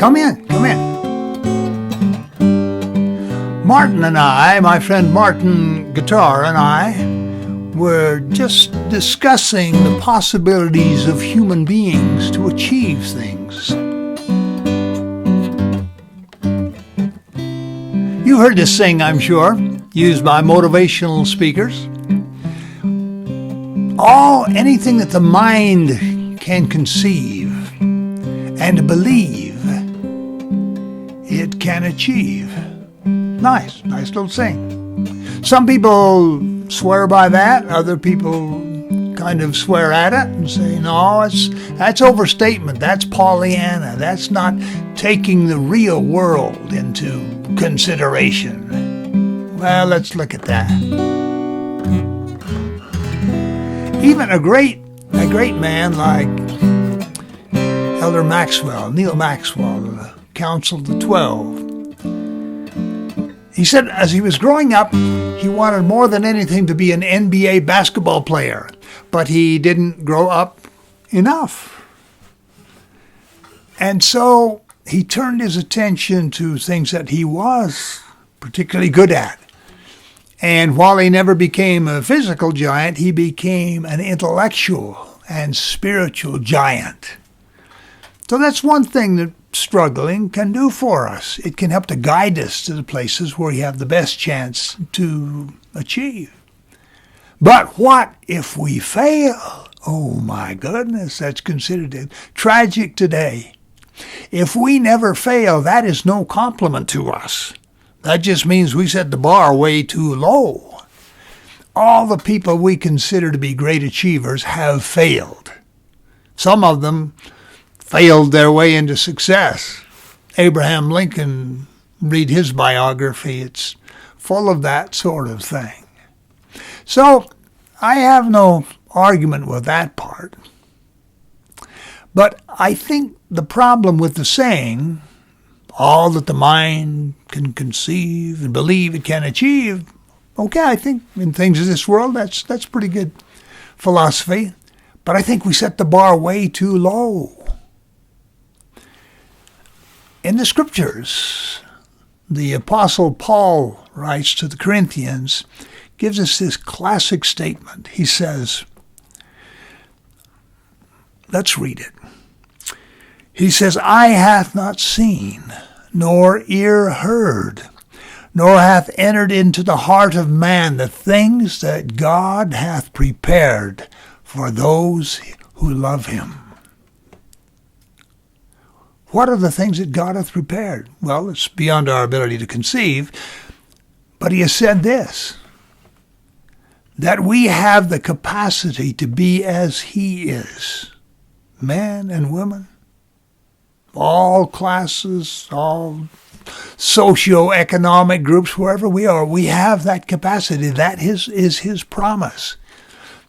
Come in. Martin and I, my friend Martin Guitar and I, were just discussing the possibilities of human beings to achieve things. You heard this saying, I'm sure, used by motivational speakers. Anything that the mind can conceive and believe, it can achieve. Nice little saying. Some people swear by that. Other people kind of swear at it and say, no, that's overstatement. That's Pollyanna. That's not taking the real world into consideration. Well, let's look at that. Even a great man like Elder Neil Maxwell, the Council of the 12, he said as he was growing up, he wanted more than anything to be an NBA basketball player, but he didn't grow up enough. And so he turned his attention to things that he was particularly good at. And while he never became a physical giant, he became an intellectual and spiritual giant. So that's one thing that struggling can do for us. It can help to guide us to the places where we have the best chance to achieve. But what if we fail? Oh my goodness, that's considered tragic today. If we never fail, that is no compliment to us. That just means we set the bar way too low. All the people we consider to be great achievers have failed. Some of them failed their way into success. Abraham Lincoln, read his biography. It's full of that sort of thing. So I have no argument with that part. But I think the problem with the saying, all that the mind can conceive and believe it can achieve, okay, I think in things of this world, that's pretty good philosophy. But I think we set the bar way too low. In the Scriptures, the Apostle Paul writes to the Corinthians, gives us this classic statement. He says, let's read it. He says, eye hath not seen, nor ear heard, nor hath entered into the heart of man the things that God hath prepared for those who love him. What are the things that God hath prepared? Well, it's beyond our ability to conceive, but he has said this, that we have the capacity to be as he is, men and women, all classes, all socioeconomic groups, wherever we are, we have that capacity. That is his promise.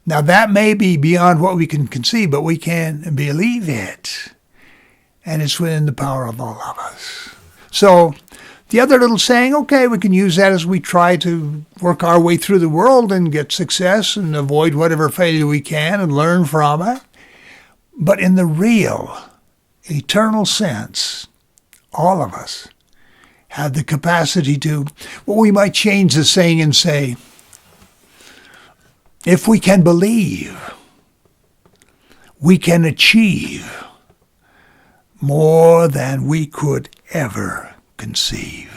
Now, that may be beyond what we can conceive, but we can believe it. And it's within the power of all of us. So the other little saying, okay, we can use that as we try to work our way through the world and get success and avoid whatever failure we can and learn from it. But in the real, eternal sense, all of us have the capacity to, well, we might change the saying and say, if we can believe, we can achieve more than we could ever conceive.